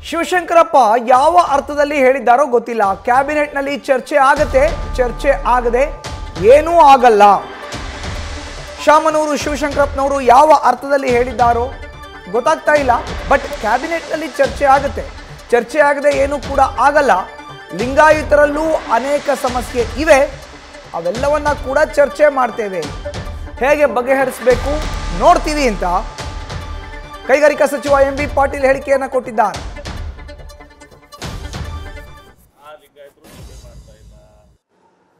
ಶಿವಶಂಕರಪ್ಪ ಯಾವ ಅರ್ಥದಲ್ಲಿ ಹೇಳಿದ್ದಾರೋ ಗೊತ್ತಿಲ್ಲ. ಕ್ಯಾಬಿನೆಟ್ನಲ್ಲಿ ಚರ್ಚೆ ಆಗದೆ ಏನೂ ಆಗಲ್ಲ. ಶಾಮನೂರು ಶಿವಶಂಕರಪ್ಪನವರು ಯಾವ ಅರ್ಥದಲ್ಲಿ ಹೇಳಿದ್ದಾರೋ ಗೊತ್ತಾಗ್ತಾ ಇಲ್ಲ. ಬಟ್ ಕ್ಯಾಬಿನೆಟ್ನಲ್ಲಿ ಚರ್ಚೆ ಆಗದೆ ಏನೂ ಕೂಡ ಆಗಲ್ಲ. ಲಿಂಗಾಯತರಲ್ಲೂ ಅನೇಕ ಸಮಸ್ಯೆ ಇವೆ, ಅವೆಲ್ಲವನ್ನ ಕೂಡ ಚರ್ಚೆ ಮಾಡ್ತೇವೆ, ಹೇಗೆ ಬಗೆಹರಿಸಬೇಕು ನೋಡ್ತೀವಿ ಅಂತ ಕೈಗಾರಿಕಾ ಸಚಿವ ಎಂ.ಬಿ. ಪಾಟೀಲ್ ಹೇಳಿಕೆಯನ್ನು ಕೊಟ್ಟಿದ್ದಾರೆ.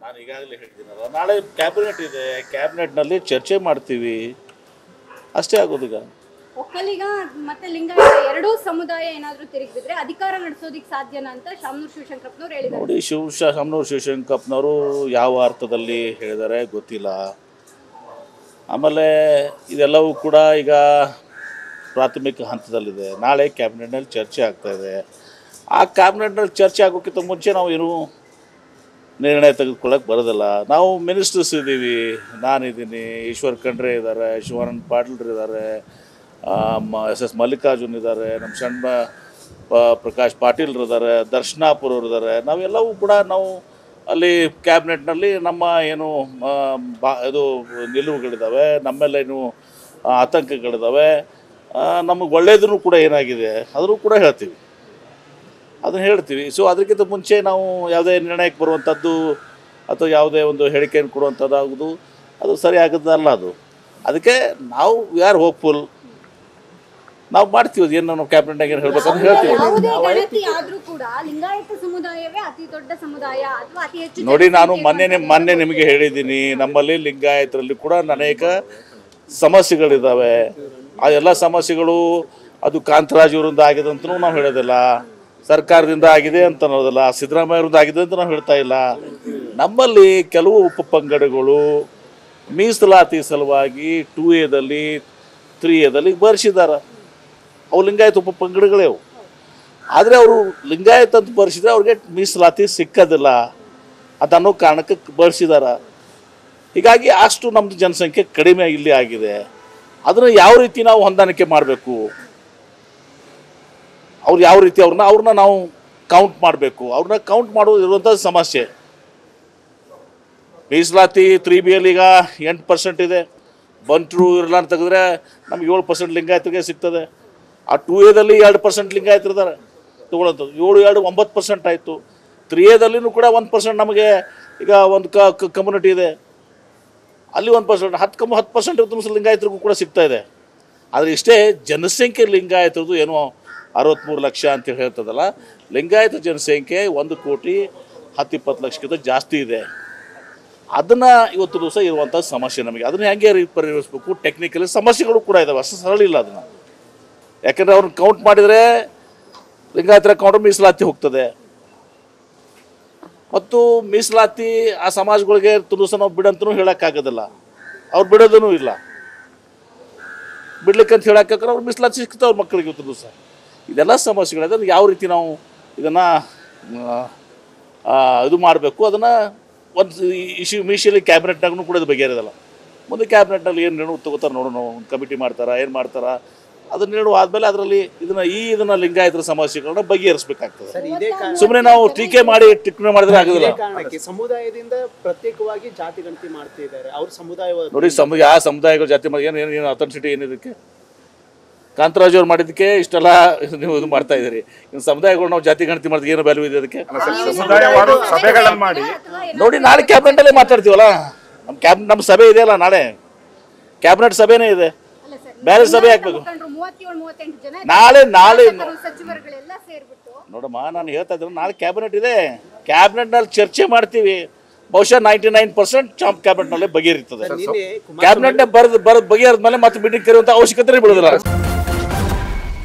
ನಾನು ಈಗಾಗಲೇ ಹೇಳ್ತೀನಲ್ಲ, ನಾಳೆ ಕ್ಯಾಬಿನೆಟ್ ಇದೆ, ಕ್ಯಾಬಿನೆಟ್ನಲ್ಲಿ ಚರ್ಚೆ ಮಾಡ್ತೀವಿ, ಅಷ್ಟೇ ಆಗೋದು. ಈಗ ಒಕ್ಕಲಿಗ ಮತ್ತೆ ಲಿಂಗಾಯತ ಎರಡೂ ಸಮುದಾಯ ಏನಾದರೂ ತಿರುಗಿದ್ರೆ ಅಧಿಕಾರ ನಡೆಸೋದಿಕ್ಕೆ ಸಾಧ್ಯನಾ ಅಂತ ಶಾಮನೂರು ಶಿವಶಂಕರಪ್ಪನವರು ಹೇಳಿದ್ದಾರೆ. ನೋಡಿ, ಶಾಮನೂರು ಶಿವಶಂಕರಪ್ಪನವರು ಯಾವ ಅರ್ಥದಲ್ಲಿ ಹೇಳಿದ್ದಾರೆ ಗೊತ್ತಿಲ್ಲ. ಆಮೇಲೆ ಇದೆಲ್ಲವೂ ಕೂಡ ಈಗ ಪ್ರಾಥಮಿಕ ಹಂತದಲ್ಲಿದೆ. ನಾಳೆ ಕ್ಯಾಬಿನೆಟ್ನಲ್ಲಿ ಚರ್ಚೆ ಆಗ್ತಾಯಿದೆ. ಆ ಕ್ಯಾಬಿನೆಟ್ನಲ್ಲಿ ಚರ್ಚೆ ಆಗೋಕ್ಕಿಂತ ಮುಂಚೆ ನಾವು ಏನು ನಿರ್ಣಯ ತೆಗೆದುಕೊಳ್ಳೋಕೆ ಬರೋದಿಲ್ಲ. ನಾವು ಮಿನಿಸ್ಟರ್ಸ್ ಇದ್ದೀವಿ, ನಾನಿದ್ದೀನಿ, ಈಶ್ವರ್ ಖಂಡ್ರೆ ಇದ್ದಾರೆ, ಶಿವಾನಂದ ಪಾಟೀಲ್ರು ಇದ್ದಾರೆ, ಎಸ್ ಮಲ್ಲಿಕಾರ್ಜುನ್ ಇದ್ದಾರೆ, ನಮ್ಮ ಸಣ್ಣ ಪ್ರಕಾಶ್ ಪಾಟೀಲ್ರು ಇದ್ದಾರೆ, ದರ್ಶನಾಪುರವ್ರು ಇದ್ದಾರೆ. ನಾವೆಲ್ಲವೂ ಕೂಡ ನಾವು ಅಲ್ಲಿ ಕ್ಯಾಬಿನೆಟ್ನಲ್ಲಿ ನಮ್ಮ ಏನು ಇದು ನಿಲುವುಗಳಿದ್ದಾವೆ, ನಮ್ಮೆಲ್ಲೇನು ಆತಂಕಗಳಿದ್ದಾವೆ, ನಮಗೆ ಒಳ್ಳೆಯದನ್ನು ಕೂಡ ಏನಾಗಿದೆ ಅದನ್ನು ಕೂಡ ಹೇಳ್ತೀವಿ, ಅದನ್ನು ಹೇಳ್ತೀವಿ. ಸೊ ಅದಕ್ಕಿಂತ ಮುಂಚೆ ನಾವು ಯಾವುದೇ ನಿರ್ಣಯಕ್ಕೆ ಬರುವಂಥದ್ದು ಅಥವಾ ಯಾವುದೇ ಒಂದು ಹೇಳಿಕೆಯನ್ನು ಕೊಡುವಂಥದ್ದಾಗೋದು ಅದು ಸರಿ ಆಗೋದಲ್ಲ. ಅದಕ್ಕೆ ನಾವು ವಿ ಆರ್ ಹೋಪ್ಫುಲ್, ನಾವು ಮಾಡ್ತೀವಿ. ಏನು ನಾವು ಕ್ಯಾಬಿನೆಟ್ನಾಗ ಏನು ಹೇಳ್ಬೇಕು ಅಂತ ಹೇಳ್ತೀವಿ. ನೋಡಿ, ನಾನು ಮೊನ್ನೆ ನಿಮಗೆ ಹೇಳಿದ್ದೀನಿ, ನಮ್ಮಲ್ಲಿ ಲಿಂಗಾಯತರಲ್ಲಿ ಕೂಡ ಅನೇಕ ಸಮಸ್ಯೆಗಳಿದ್ದಾವೆ. ಆ ಎಲ್ಲ ಸಮಸ್ಯೆಗಳು ಅದು ಕಾಂತರಾಜ್ ಅವರಿಂದ ಆಗಿದೆ ಅಂತಲೂ ನಾವು ಹೇಳೋದಿಲ್ಲ, ಸರ್ಕಾರದಿಂದ ಆಗಿದೆ ಅಂತ ಅನ್ನೋದಿಲ್ಲ, ಸಿದ್ದರಾಮಯ್ಯವರಿಂದ ಆಗಿದೆ ಅಂತ ನಾವು ಹೇಳ್ತಾ ಇಲ್ಲ. ನಮ್ಮಲ್ಲಿ ಕೆಲವು ಉಪಪಂಗಡಗಳು ಮೀಸಲಾತಿ ಸಲುವಾಗಿ 2A 3A ಬರೆಸಿದ್ದಾರೆ. ಅವು ಲಿಂಗಾಯತ ಉಪಪಂಗಡಗಳೇ ಅವು. ಆದರೆ ಅವರು ಲಿಂಗಾಯತ ಅಂತ ಬರೆಸಿದ್ರೆ ಅವ್ರಿಗೆ ಮೀಸಲಾತಿ ಸಿಕ್ಕೋದಿಲ್ಲ ಅಂತ ಅನ್ನೋ ಕಾರಣಕ್ಕೆ ಬರೆಸಿದ್ದಾರೆ. ಹೀಗಾಗಿ ಅಷ್ಟು ನಮ್ಮದು ಜನಸಂಖ್ಯೆ ಕಡಿಮೆ ಇಲ್ಲಿ ಆಗಿದೆ. ಅದನ್ನು ಯಾವ ರೀತಿ ನಾವು ಹೊಂದಾಣಿಕೆ ಮಾಡಬೇಕು, ಅವ್ರು ಯಾವ ರೀತಿ ಅವ್ರನ್ನ ನಾವು ಕೌಂಟ್ ಮಾಡಬೇಕು, ಅವ್ರನ್ನ ಕೌಂಟ್ ಮಾಡೋದು ಇರುವಂಥ ಸಮಸ್ಯೆ. ಮೀಸಲಾತಿ 3B ಈಗ 8% ಇದೆ. ಬಂಟ್ರು ಇರಲ್ಲ ಅಂತ ತೆಗೆದ್ರೆ ನಮ್ಗೆ 7% ಲಿಂಗಾಯತರಿಗೆ ಸಿಗ್ತದೆ. ಆ 2A 2% ಲಿಂಗಾಯತರಿದ್ದಾರೆ ತೊಗೊಳ್ಳೋಂಥದ್ದು. 7 9% ಆಯಿತು. 3A ಕೂಡ 1% ನಮಗೆ ಈಗ ಒಂದು ಕಮ್ಯುನಿಟಿ ಇದೆ, ಅಲ್ಲಿ 1% 10% ಇರ್ತದೆ ಲಿಂಗಾಯತರಿಗೂ ಕೂಡ ಸಿಗ್ತಾ ಇದೆ. ಆದರೆ ಇಷ್ಟೇ ಜನಸಂಖ್ಯೆ ಲಿಂಗಾಯತರದ್ದು ಏನೋ 63 ಲಕ್ಷ ಅಂತೇಳಿ ಹೇಳ್ತದಲ್ಲ, ಲಿಂಗಾಯತ ಜನಸಂಖ್ಯೆ 1,10,20 ಲಕ್ಷಕ್ಕಿಂತ ಜಾಸ್ತಿ ಇದೆ. ಅದನ್ನು ಇವತ್ತು ದಿವಸ ಇರುವಂಥ ಸಮಸ್ಯೆ ನಮಗೆ. ಅದನ್ನು ಹೆಂಗೆ ಪರಿಹರಿಸಬೇಕು, ಟೆಕ್ನಿಕಲಿ ಸಮಸ್ಯೆಗಳು ಕೂಡ ಇದ್ದಾವೆ, ಅಷ್ಟು ಸರಳ ಇಲ್ಲ ಅದನ್ನು. ಯಾಕೆಂದರೆ ಅವ್ರನ್ನ ಕೌಂಟ್ ಮಾಡಿದರೆ ಲಿಂಗಾಯತರ ಕೌಂಟ್ ಮೀಸಲಾತಿ ಹೋಗ್ತದೆ, ಮತ್ತು ಮೀಸಲಾತಿ ಆ ಸಮಾಜಗಳಿಗೆ ದಿವಸ ನಾವು ಬಿಡಂತನೂ ಹೇಳೋಕ್ಕಾಗೋದಿಲ್ಲ, ಅವ್ರು ಬಿಡೋದೂ ಇಲ್ಲ. ಬಿಡ್ಲಿಕ್ಕಂತ ಹೇಳೋಕೆ ಅವ್ರು ಮೀಸಲಾತಿ ಸಿಗ್ತದೆ ಅವ್ರ ಮಕ್ಕಳಿಗೆ ಇವತ್ತು ದಿವಸ. ಇದೆಲ್ಲ ಸಮಸ್ಯೆಗಳಿದೆ. ಅದನ್ನು ಯಾವ ರೀತಿ ನಾವು ಇದನ್ನು ಇದು ಮಾಡಬೇಕು, ಅದನ್ನು ಒಂದು ಇನಿಷಿಯಲಿ ಕ್ಯಾಬಿನೆಟ್ನಾಗೂ ಕೂಡ ಇದು ಬಗೆಹರಿದಲ್ಲ. ಮುಂದೆ ಕ್ಯಾಬಿನೆಟ್ನಲ್ಲಿ ಏನು ನಿರ್ಣಯ ತಗೋತಾರೆ ನೋಡೋಣ, ಒಂದು ಕಮಿಟಿ ಮಾಡ್ತಾರಾ ಏನು ಮಾಡ್ತಾರಾ, ಅದನ್ನ ನಿರ್ಣಯ ಆದಮೇಲೆ ಅದರಲ್ಲಿ ಇದನ್ನ ಲಿಂಗಾಯತರ ಸಮಸ್ಯೆಗಳನ್ನ ಬಗೆಹರಿಸಬೇಕಾಗ್ತದೆ. ಸುಮ್ಮನೆ ನಾವು ಟೀಕೆ ಮಾಡಿದ್ರೆ ಆಗೋದಿಲ್ಲ. ಸಮುದಾಯದಿಂದ ಪ್ರತ್ಯೇಕವಾಗಿ ಜಾತಿ ಗಣತಿ ಮಾಡ್ತಿದ್ದಾರೆ ಅವ್ರ ಸಮುದಾಯ. ನೋಡಿ, ಯಾವ ಸಮುದಾಯಗಳು ಜಾತಿ ಮಾಡಿ ಏನು ಅಥೆಂಟಿಸಿಟಿ ಏನಿದಕ್ಕೆ? ಕಾಂತರಾಜ್ ಅವ್ರು ಮಾಡಿದ್ದಕ್ಕೆ ಇಷ್ಟೆಲ್ಲ ನೀವು ಇದು ಮಾಡ್ತಾ ಇದ್ದೀರಿ. ಇನ್ನು ಸಮುದಾಯಗಳು ನಾವು ಜಾತಿ ಗಣತಿ ಮಾಡಿದ್ರೆ ಏನು ವ್ಯಾಲ್ಯೂ ಇದೆ ಅದಕ್ಕೆ? ನೋಡಿ, ನಾಳೆ ಕ್ಯಾಬಿನೆಟಲ್ಲೇ ಮಾತಾಡ್ತೀವಲ್ಲ. ನಮ್ಮ ಸಭೆ ಇದೆಯಲ್ಲ, ನಾಳೆ ಕ್ಯಾಬಿನೆಟ್ ಸಭೆನೇ ಇದೆ, ಬೇರೆ ಸಭೆ ಹಾಕ್ಬೇಕು. ನಾಳೆ ನೋಡಮ್ಮ, ನಾನು ಹೇಳ್ತಾ ಇದ್ದೀನಿ, ನಾಳೆ ಕ್ಯಾಬಿನೆಟ್ ಇದೆ, ಕ್ಯಾಬಿನೆಟ್ನಲ್ಲಿ ಚರ್ಚೆ ಮಾಡ್ತೀವಿ. ಬಹುಶಃ 99% ಕ್ಯಾಬಿನೆಟ್ನಲ್ಲೇ ಬಗೆಹರಿತದೆ. ಕ್ಯಾಬಿನೆಟ್ನೇ ಬಗೆಹರಿದ ಮೇಲೆ ಮತ್ತೆ ಮೀಟಿಂಗ್ ಕರೆಯುವಂಥ ಅವಶ್ಯಕತೆ ಬೀಳೋದಿಲ್ಲ.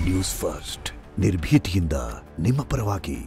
ನ್ಯೂಸ್ ಫಸ್ಟ್, ನಿರ್ಭೀತಿಯಿಂದ ನಿಮ್ಮ ಪರವಾಗಿ.